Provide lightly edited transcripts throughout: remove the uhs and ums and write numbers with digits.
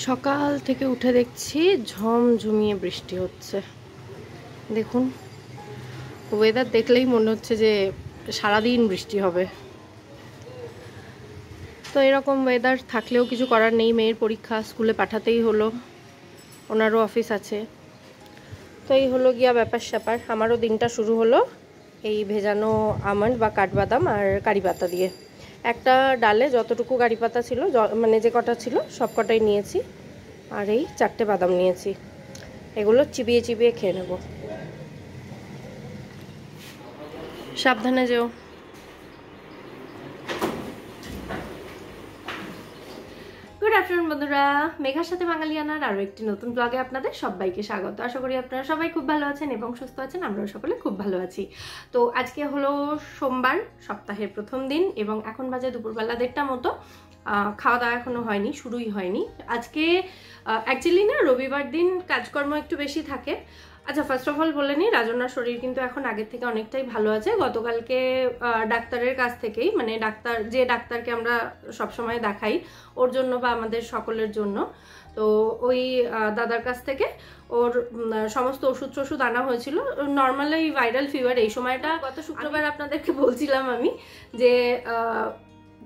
সকাল থেকে উঠে দেখছি ঝমঝমিয়ে বৃষ্টি হচ্ছে। দেখুন, ওয়েদার দেখলেই মনে হচ্ছে যে সারাদিন বৃষ্টি হবে। তো এরকম ওয়েদার থাকলেও কিছু করার নেই, মেয়ের পরীক্ষা, স্কুলে পাঠাতেই হলো, ওনারও অফিস আছে। তো এই হলো গিয়া ব্যাপার স্যাপার। আমারও দিনটা শুরু হলো এই ভেজানো আমন্ড বা কাঠবাদাম আর কারি পাতা দিয়ে। একটা ডালে যতটুকু কারি পাতা ছিল, মানে যে কটা ছিল সব কটাই নিয়েছি, আর এই 4টে বাদাম নিয়েছি। এগুলো চিবিয়ে চিবিয়ে খেয়ে নেব। সাবধানে যেও। গুড আফটারনুন বন্ধুরা, মেঘার সাথে বাঙালিয়ানার আরও একটি নতুন ব্লগে আপনাদের সবাইকে স্বাগত। আশা করি আপনারা সবাই খুব ভালো আছেন এবং সুস্থ আছেন। আমরাও সকলে খুব ভালো আছি। তো আজকে হলো সোমবার, সপ্তাহের প্রথম দিন, এবং এখন বাজে দুপুরবেলা 1:30 মতো। খাওয়া দাওয়া এখনো হয়নি, শুরুই হয়নি আজকে। অ্যাকচুয়ালি না, রবিবার দিন কাজকর্ম একটু বেশি থাকে। আচ্ছা, ফার্স্ট অফ অল বলে নিই, রাজনার শরীর কিন্তু এখন আগের থেকে অনেকটাই ভালো আছে। গতকালকে ডাক্তারের কাছ থেকেই, মানে যে ডাক্তারকে আমরা সবসময় দেখাই ওর জন্য বা আমাদের সকলের জন্য, তো ওই দাদার কাছ থেকে ওর সমস্ত ওষুধ আনা হয়েছিল। নর্মাল এই ভাইরাল ফিভার এই সময়টা, গত শুক্রবার আপনাদেরকে বলছিলাম আমি যে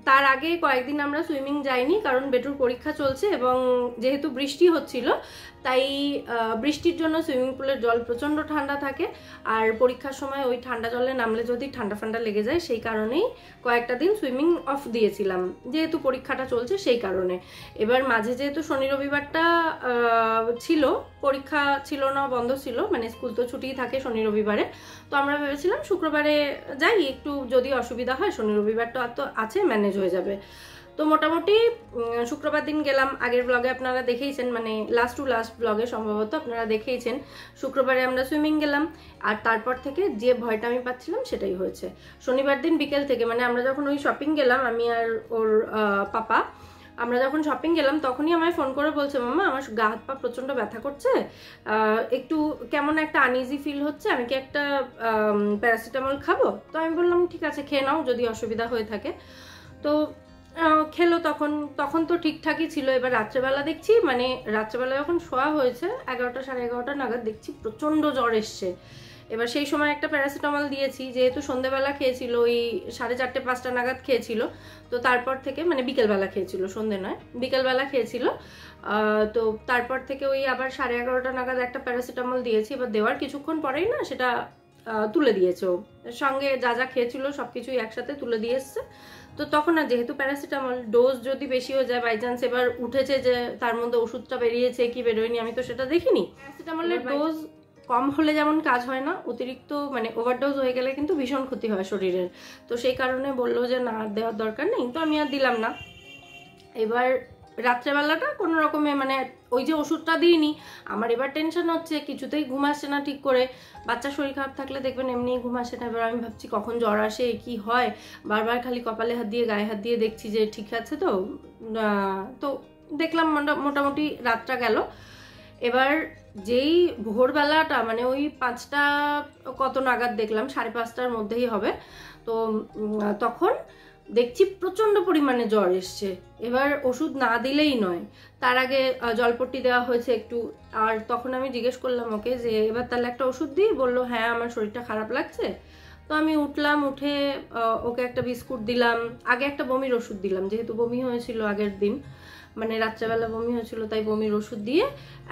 তার আগে কয়েকদিন আমরা সুইমিং যাইনি, কারণ বেটুর পরীক্ষা চলছে এবং যেহেতু বৃষ্টি হচ্ছিল, তাই বৃষ্টির জন্য সুইমিং পুলের জল প্রচণ্ড ঠান্ডা থাকে, আর পরীক্ষার সময় ওই ঠান্ডা জলে নামলে যদি ঠান্ডা লেগে যায়, সেই কারণেই কয়েকটা দিন সুইমিং অফ দিয়েছিলাম, যেহেতু পরীক্ষাটা চলছে সেই কারণে। এবার মাঝে যেহেতু শনি রবিবারটা ছিল, পরীক্ষা ছিল না, বন্ধ ছিল, মানে স্কুল তো ছুটিই থাকে শনি রবিবারে, তো আমরা ভেবেছিলাম শুক্রবারে যাই, একটু যদি অসুবিধা হয় শনি রবিবারটা তো আছে, ম্যানেজ হয়ে যাবে। তো মোটামুটি শুক্রবার দিন গেলাম। আগের ব্লগে আপনারা দেখেইছেন, মানে লাস্ট টু লাস্ট ব্লগে সম্ভবত আপনারা দেখেইছেন, শুক্রবারে আমরা সুইমিং গেলাম, আর তারপর থেকে যে ভয়টা আমি পাচ্ছিলাম সেটাই হয়েছে। শনিবার দিন বিকেল থেকে, মানে আমরা যখন ওই শপিং গেলাম, আমি আর ওর পাপা, আমরা যখন শপিং গেলাম তখনই আমায় ফোন করে বলছে, মামা আমার গা হাত পা প্রচণ্ড ব্যথা করছে, একটু কেমন একটা আনইজি ফিল হচ্ছে, আমি কি একটা প্যারাসিটামল খাবো? তো আমি বললাম ঠিক আছে, খেয়ে নাও যদি অসুবিধা হয়ে থাকে। তো খেলো। তখন তো ঠিকঠাকই ছিল। এবার রাত্রেবেলা দেখছি, মানে রাত্রেবেলা যখন শোয়া হয়েছে 11টা সাড়ে 11টা নাগাদ, দেখছি প্রচণ্ড জ্বর এসছে। এবার সেই সময় একটা প্যারাসিটামল দিয়েছি, যেহেতু সন্ধ্যেবেলা খেয়েছিল, ওই 4:30 5টা নাগাদ খেয়েছিল, তো তারপর থেকে, মানে বিকেলবেলা খেয়েছিল, সন্ধ্যে নয়, বিকেলবেলা খেয়েছিল। তো তারপর থেকে ওই আবার 11:30টা নাগাদ একটা প্যারাসিটামল দিয়েছি। এবার দেওয়ার কিছুক্ষণ পরেই না সেটা তুলে দিয়েছে, ও সঙ্গে যা যা খেয়েছিল সব কিছুই একসাথে তুলে দিয়ে এসছে। তো তখন না, যেহেতু প্যারাসিটামল ডোজ যদি বেশি হয়ে যায়, বাই চান্স এবার উঠেছে যে তার মধ্যে ওষুধটা বেরিয়েছে কি বেরোয়নি, আমি তো সেটা দেখিনি। প্যারাসিটামলের ডোজ কম হলে যেমন কাজ হয় না, অতিরিক্ত মানে ওভারডোজ হয়ে গেলে কিন্তু ভীষণ ক্ষতি হয় শরীরের। তো সেই কারণে বললো যে না, দেওয়ার দরকার নেই, তো আমি আর দিলাম না। এবার রাত্রেবেলাটা কোনো রকমে, মানে ওই যে ওষুধটা দিইনি, আমার এবার টেনশন হচ্ছে, কিছুতেই ঘুম আসছে না ঠিক করে। বাচ্চার শরীর খারাপ থাকলে দেখবেন এমনিই ঘুম আসে না। এবার আমি ভাবছি কখন জ্বর আসে, কি হয়, বারবার খালি কপালে হাত দিয়ে গায়ে হাত দিয়ে দেখছি যে ঠিক আছে। তো দেখলাম মোটামুটি রাতটা গেল। এবার যেই ভোরবেলাটা, মানে ওই 5টা কত নাগাদ দেখলাম, 5:30টার মধ্যেই হবে, তো তখন দেখছি প্রচণ্ড পরিমাণে জ্বর এসছে। এবার ওষুধ না দিলেই নয়, তার আগে জলপট্টি দেওয়া হয়েছে একটু। আর তখন আমি জিজ্ঞেস করলাম ওকে যে এবার তাহলে একটা ওষুধ দিই? বললো হ্যাঁ, আমার শরীরটা খারাপ লাগছে। তো আমি উঠলাম, উঠে ওকে একটা বিস্কুট দিলাম, আগে একটা বমির ওষুধ দিলাম, যেহেতু বমি হয়েছিল আগের দিন, মানে রাত্রেবেলা বমি হয়েছিল, তাই বমির ওষুধ দিয়ে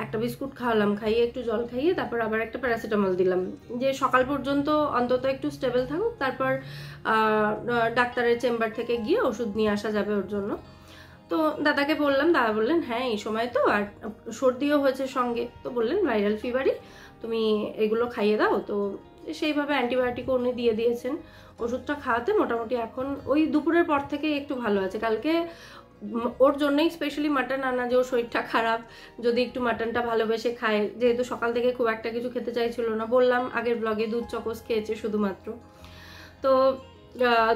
একটা বিস্কুট খাওয়ালাম, খাইয়ে একটু জল খাইয়ে তারপর আবার একটা প্যারাসিটামল দিলাম, যে সকাল পর্যন্ত অন্তত একটু স্টেবল থাকুক, তারপর ডাক্তারের চেম্বার থেকে গিয়ে ওষুধ নিয়ে আসা যাবে ওর জন্য। তো দাদাকে বললাম, দাদা বললেন হ্যাঁ এই সময় তো, আর সর্দিও হয়েছে সঙ্গে, তো বললেন ভাইরাল ফিভারই, তুমি এগুলো খাইয়ে দাও। তো সেইভাবে অ্যান্টিবায়োটিকও উনি দিয়ে দিয়েছেন। ওষুধটা খাওয়াতে মোটামুটি এখন ওই দুপুরের পর থেকে একটু ভালো আছে। কালকে ওর জন্যই স্পেশালি মাটন আনা, যে ওর শরীরটা খারাপ, যদি একটু মাটনটা ভালোবেসে খায়, যেহেতু সকাল থেকে খুব একটা কিছু খেতে চাইছিল না, বললাম আগের ব্লগে দুধ চকোস খেয়েছে শুধুমাত্র। তো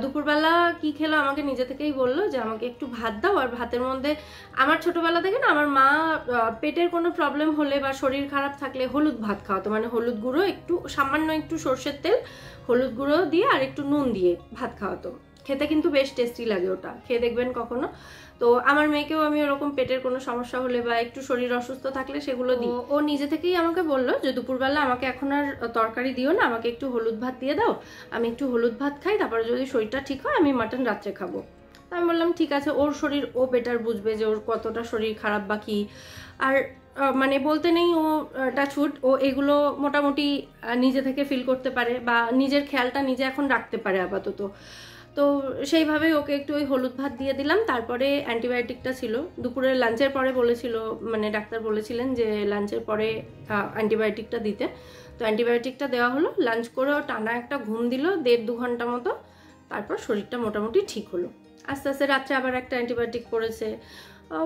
দুপুরবেলা কি খেলো আমাকে নিজে থেকেই বললো যে আমাকে একটু ভাত দাও, আর ভাতের মধ্যে, আমার ছোটবেলা থেকে না আমার মা পেটের কোনো প্রবলেম হলে বা শরীর খারাপ থাকলে হলুদ ভাত খাওয়াতো, মানে হলুদ গুঁড়ো একটু, সামান্য একটু সর্ষের তেল, হলুদ গুঁড়ো দিয়ে আর একটু নুন দিয়ে ভাত খাওয়াতো। খেতে কিন্তু বেশ টেস্টি লাগে, ওটা খেয়ে দেখবেন কখনো। তো আমার মেয়েকেও আমি ওরকম পেটের কোনো সমস্যা হলে বা একটু শরীর অসুস্থ থাকলে সেগুলো দিই। ও নিজে থেকেই আমাকে বললো যে দুপুরবেলা আমাকে এখন আর তরকারি দিও না, আমাকে একটু হলুদ ভাত দিয়ে দাও, আমি একটু হলুদ ভাত খাই, তারপরে যদি শরীরটা ঠিক হয় আমি মাটন রাত্রে খাবো। তো আমি বললাম ঠিক আছে, ওর শরীর ও বেটার বুঝবে যে ওর কতটা শরীর খারাপ বা কি। আর মানে বলতে নেই, ও টাচউড ও এগুলো মোটামুটি নিজে থেকে ফিল করতে পারে বা নিজের খেয়ালটা নিজে এখন রাখতে পারে আপাতত। তো সেইভাবেই ওকে একটু ওই হলুদ ভাত দিয়ে দিলাম। তারপরে অ্যান্টিবায়োটিকটা ছিল দুপুরে লাঞ্চের পরে, বলেছিল মানে ডাক্তার বলেছিলেন যে লাঞ্চের পরে অ্যান্টিবায়োটিকটা দিতে। তো অ্যান্টিবায়োটিকটা দেওয়া হলো, লাঞ্চ করেও টানা একটা ঘুম দিল 1.5-2 ঘন্টা মতো। তারপর শরীরটা মোটামুটি ঠিক হলো। আস্তে আস্তে রাত্রে আবার একটা অ্যান্টিবায়োটিক পড়েছে,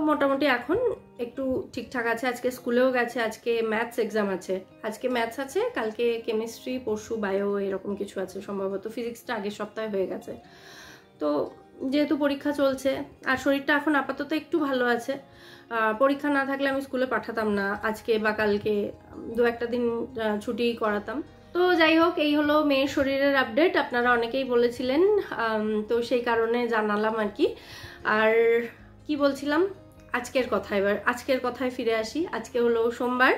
মোটামুটি এখন একটু ঠিকঠাক আছে। আজকে স্কুলেও গেছে, আজকে ম্যাথস এক্সাম আছে, আজকে ম্যাথস আছে, কালকে কেমিস্ট্রি, পরশু বায়ো, এরকম কিছু আছে সম্ভবত। ফিজিক্সটা আগের সপ্তাহে হয়ে গেছে। তো যেহেতু পরীক্ষা চলছে আর শরীরটা এখন আপাতত একটু ভালো আছে, পরীক্ষা না থাকলে আমি স্কুলে পাঠাতাম না আজকে বা কালকে, 2-1 দিন ছুটি করাতাম। তো যাই হোক, এই হলো মেয়ের শরীরের আপডেট। আপনারা অনেকেই বলেছিলেন, তো সেই কারণে জানালাম আর কি। আর কি বলছিলাম, আজকের কথা, এবার আজকের কথায় ফিরে আসি। আজকে হলো সোমবার,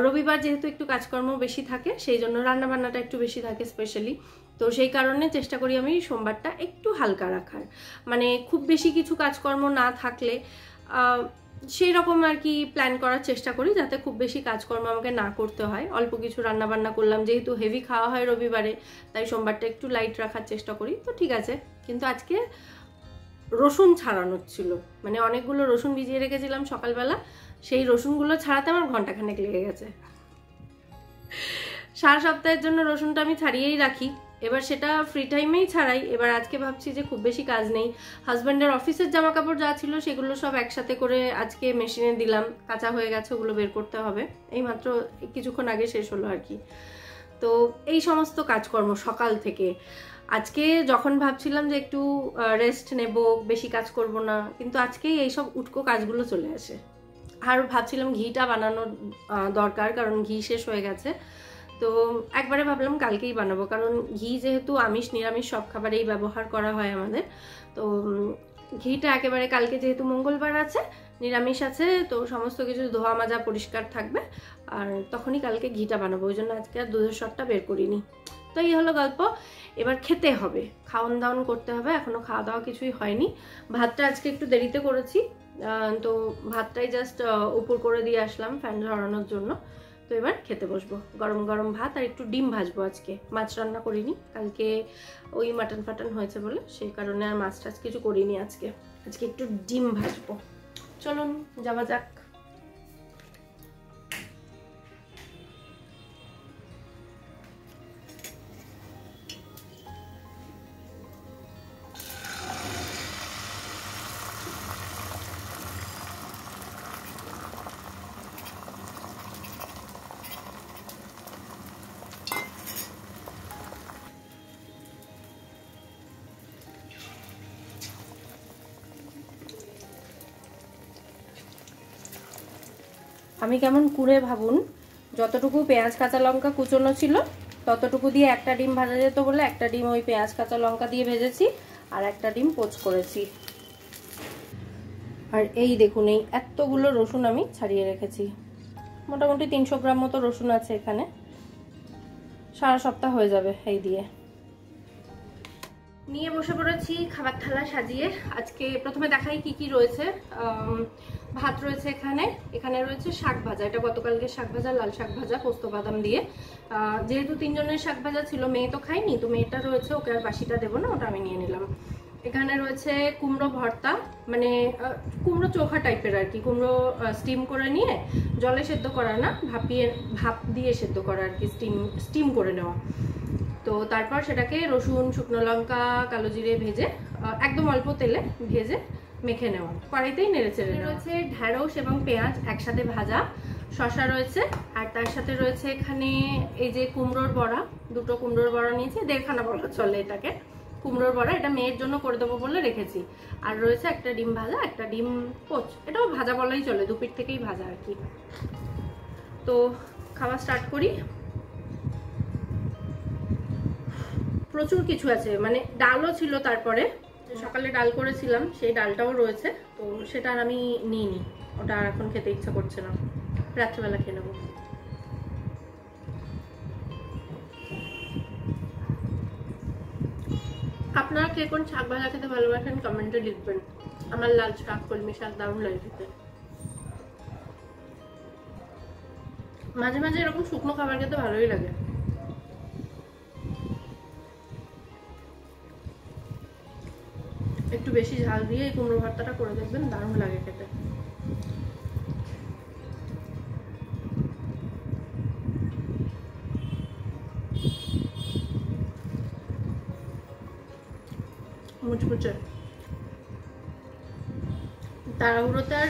রবিবার যেহেতু একটু কাজকর্ম বেশি থাকে সেই জন্য রান্নাবান্নাটা একটু বেশি থাকে স্পেশালি। তো সেই কারণে চেষ্টা করি আমি সোমবারটা একটু হালকা রাখার, মানে খুব বেশি কিছু কাজকর্ম না থাকলে সেই রকম আর কি প্ল্যান করার চেষ্টা করি, যাতে খুব বেশি কাজকর্ম আমাকে না করতে হয়। অল্প কিছু রান্নাবান্না করলাম, যেহেতু হেভি খাওয়া হয় রবিবারে, তাই সোমবারটা একটু লাইট রাখার চেষ্টা করি। তো ঠিক আছে, কিন্তু আজকে রসুন ছাড়ানোর ছিল, মানে অনেকগুলো রসুন ভিজিয়ে রেখেছিলাম সকালবেলা, সেই রসুনগুলো ছাড়াতে আমার ঘন্টাখানেক লেগে গেছে। সারা সপ্তাহের জন্য রসুনটা আমি ছাড়িয়েই রাখি, এবার সেটা ফ্রি টাইমেই ছাড়াই। এবার আজকে ভাবছি যে খুব বেশি কাজ নেই, হাজব্যান্ডের অফিসের জামা কাপড় যা ছিল সেগুলো সব একসাথে করে আজকে মেশিনে দিলাম, কাঁচা হয়ে গেছে, ওগুলো বের করতে হবে। এইমাত্র কিছুক্ষণ আগে শেষ হলো আর কি। তো এই সমস্ত কাজকর্ম সকাল থেকে। আজকে যখন ভাবছিলাম যে একটু রেস্ট নেব, বেশি কাজ করব না, কিন্তু আজকেই এইসব উটকো কাজগুলো চলে আসে। আর ভাবছিলাম ঘিটা বানানোর দরকার, কারণ ঘি শেষ হয়ে গেছে। তো একবারে ভাবলাম কালকেই বানাবো, কারণ ঘি যেহেতু আমিষ নিরামিষ সব খাবারেই ব্যবহার করা হয় আমাদের। তো ঘিটা একেবারে কালকে যেহেতু মঙ্গলবার আছে, নিরামিষ আছে, তো সমস্ত কিছু ধোয়া মাজা পরিষ্কার থাকবে, আর তখনই কালকে ঘিটা বানাবো। ওই জন্য আজকে আর দুধের শটটা বের করিনি। তো এই হলো গল্প। এবার খেতে হবে, খাওয়ান দাওয়ান করতে হবে, এখনো খাওয়া দাওয়া কিছুই হয়নি। ভাতটা আজকে একটু দেরিতে করেছি, তো ভাতটাই জাস্ট উপর করে দিয়ে আসলাম ফ্যান ঝরানোর জন্য। তো এবার খেতে বসবো, গরম গরম ভাত আর একটু ডিম ভাজবো। আজকে মাছ রান্না করিনি, কালকে ওই মাটন ফাটন হয়েছে বলে সেই কারণে আর মাছ টাছ কিছু করিনি আজকে। আজকে একটু ডিম ভাজবো। চলুন যাওয়া যাক। আমি কেমন কুড়ে ভাবুন, যতটুকু পেঁয়াজ কাঁচা লঙ্কা কুচোনো ছিল ততটুকু দিয়ে একটা ডিম ভাজা যেত বলে একটা ডিম ওই পেঁয়াজ কাঁচা লঙ্কা দিয়ে ভেজেছি, আর একটা ডিম পোচ করেছি। আর এই দেখুন, এই এতগুলো রসুন আমি ছাড়িয়ে রেখেছি, মোটামুটি 300 গ্রাম মতো রসুন আছে এখানে, সারা সপ্তাহ হয়ে যাবে এই দিয়ে। নিয়ে বসে পড়েছি খাবার থালা সাজিয়ে। আজকে প্রথমে দেখাই কি কি রয়েছে। ভাত রয়েছে এখানে, এখানে রয়েছে শাক ভাজা, এটা গতকালকে শাক ভাজা, লাল শাক ভাজা পোস্ত বাদাম দিয়ে। যেহেতু 3 জনের শাক ভাজা ছিল, মেয়ে তো খায়নি, তো মেয়েটা রয়েছে, ওকে আর বাসিটা দেবো না, ওটা আমি নিয়ে নিলাম। এখানে রয়েছে কুমড়ো ভর্তা, মানে কুমড়ো চোখা টাইপের আর কি, কুমড়ো স্টিম করে নিয়ে, জলে সেদ্ধ করা না, ভাপ দিয়ে সেদ্ধ করা আর কি, স্টিম করে নেওয়া। তো তারপর সেটাকে রসুন, শুকনো লঙ্কা, কালো জিরে ভেজে একদম অল্প তেলে ভেজে মেখে নেওয়া, কড়াইতেই নেড়ে চেড়ে। রয়েছে ঢ্যাঁড়স এবং পেঁয়াজ একসাথে ভাজা, শসা রয়েছে, আর তার সাথে রয়েছে এখানে এই যে কুমড়োর বড়া, 2টো কুমড়োর বড়া নিয়েছি, 1.5খানা বড়া চলে এটাকে, কুমড়োর বড়া, এটা মেয়ের জন্য করে দেবো বলে রেখেছি। আর রয়েছে একটা ডিম ভাজা, একটা ডিম পোচ, এটাও ভাজা বলাই চলে, 2 পিঠ থেকেই ভাজা আর কি। তো খাওয়া স্টার্ট করি। প্রচুর কিছু আছে, মানে ডালও ছিল, তারপরে সকালে ডাল করেছিলাম সেই ডালটাও রয়েছে, তো সেটা আর আমি নিইনি, ওটা আর এখন খেতে ইচ্ছা করছে না, রাত্রিবেলা খেয়ে নেবো। আপনারা কে কোন শাক ভাজা খেতে ভালোবাসেন কমেন্টে লিখবেন। আমার লাল শাক, কলমি শাক দারুণ লাগে খেতে। মাঝে মাঝে এরকম শুকনো খাবার খেতে ভালোই লাগে। একটু বেশি ঝাল দিয়ে এই কুমড়ো ভর্তাটা করে দেখবেন, দারুণ লাগে খেতে। মুচমুচে। তাড়াহুড়োতে আর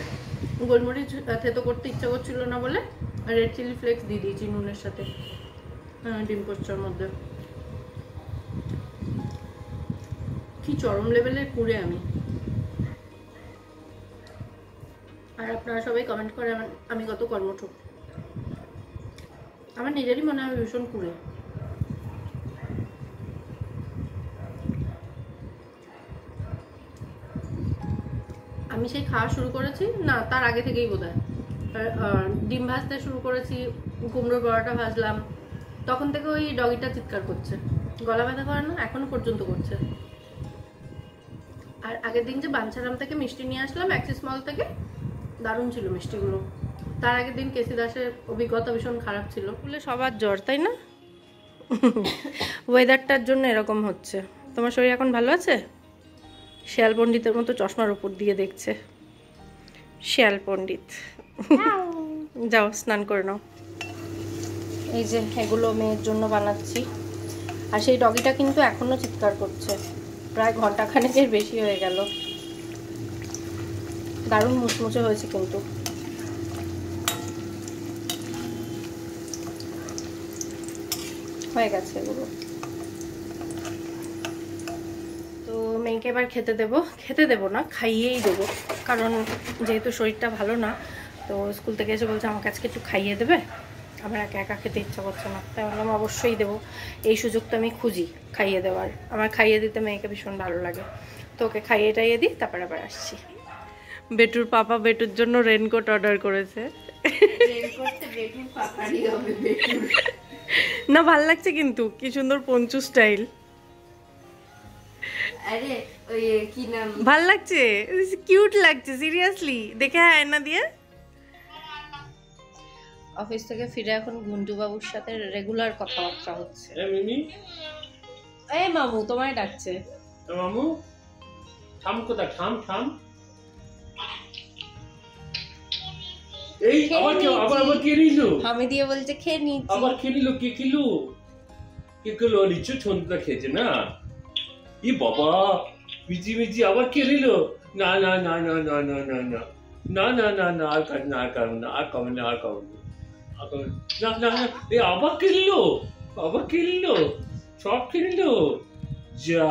গোলমরিচ থেতো করতে ইচ্ছা করছিল না বলে রেড চিলি ফ্লেক্স দিয়ে দিয়েছি নুনের সাথে ডিম পোস্টার মধ্যে। কি চরম লেভেলের কুড়ে আমি। আর আপনারা সবাই কমেন্ট করে আমি কত কর্মঠ। আমার নিজেরই মনে হয় ভীষণ কুড়ে। আমি সেই খাওয়া শুরু করেছি না, তার আগে থেকেই বোধহয় ডিম ভাজতে শুরু করেছি, কুমড়োর বড়াটা ভাজলাম, তখন থেকে ওই ডগিটা চিৎকার করছে, গলা ব্যথা করে না, এখনো পর্যন্ত করছে। আর আগের দিন যে বাঞ্ছারাম থেকে মিষ্টি নিয়ে আসলাম অ্যাক্সিস মল থেকে, দারুণ ছিল মিষ্টিগুলো। তার আগের দিন কেসি দাসের অভিজ্ঞতা ভীষণ খারাপ ছিল। বলে সবার জ্বর, তাই না? ওয়েদারটার জন্য এরকম হচ্ছে। তোমার শরীর এখন ভালো আছে? শিয়াল পণ্ডিতের মতো চশমার উপর দিয়ে দেখছে। শিয়াল পণ্ডিত। যাও স্নান করে নাও। এই যে এগুলো মেয়ের জন্য বানাচ্ছি। আর সেই ডগিটা কিন্তু এখনো চিৎকার করছে, প্রায় ঘন্টাখানেকের বেশি হয়ে গেল। দারুণ মুচমুচে হয়েছে কিন্তু। হয়ে গেছে এগুলো। তো মেয়েকে এবার খেতে দেবো না, খাইয়েই দেবো, কারণ যেহেতু শরীরটা ভালো না, তো স্কুল থেকে এসে বলছে আমাকে আজকে একটু খাইয়ে দেবে। আমার একা একা খেতে ইচ্ছা করছে না, তাই বললাম অবশ্যই দেবো। এই সুযোগটা আমি খুঁজি খাইয়ে দেওয়ার। আমার খাইয়ে দিতে মেয়েকে ভীষণ ভালো লাগে, তো ওকে খাইয়ে টাইয়ে দিই, তারপর আবার আসছি। বেটুর পাপা বেটুর জন্য রেনকোট অর্ডার করেছে। না, ভাল লাগছে কিন্তু, কি সুন্দর পঞ্চু স্টাইল। আরে ওই কি নাম, ভাল লাগছে, কিউট লাগছে সিরিয়াসলি। দেখে আয়না দিয়ে। অফিস থেকে ফিরে এখন গুন্টু বাবুর সাথে রেগুলার কথাবার্তা হচ্ছে। এই মামু তোমায় ডাকছে। মামু থাম, কোথা থাম থাম। এই আবার কে নিল? আমি দিয়ে বলছে খেয়ে নিচ্ছি। আবার খেয়ে নিল? কে খেলো? কে খেলো? নিশ্চয় ছন্দা খেয়েছে না? ই বাবা, মিচি মিচি আবার কে নিল? না না না না না না না না না না না না, আর কাজ না, আর কারণ না, আর কমে না, আর কমে না না না। এ আবার কে নিল? আবার কে নিল? সব কে নিল? যা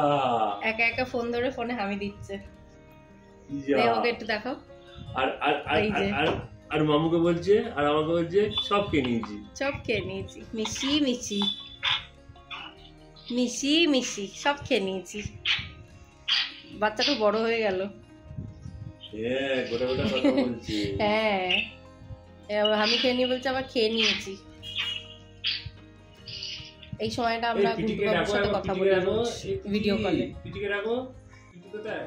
একা একা ফোন ধরে ফোনে হামি দিচ্ছে। ওকে একটু দেখাও। আর আর আর আর মামুকে বলছে, আর আমাকে বলছে সব খেয়ে নিয়েছি, সব খেয়ে নিয়েছি, মিশি মিশি মিশি মিশি সব খেয়ে নিয়েছি। বাচ্চাটা বড় হয়ে গেল। হ্যাঁ, গোটা গোটা কথা বলছি। হ্যাঁ, আমি খেয়ে নিয়ে বলছি আবার খেয়ে নিয়েছি। এই সময়টা আমরা গুন্টু বাবুর সাথে কথা বলে ভিডিও কলে। পিটিকে রাখো, পিটি কোথায়?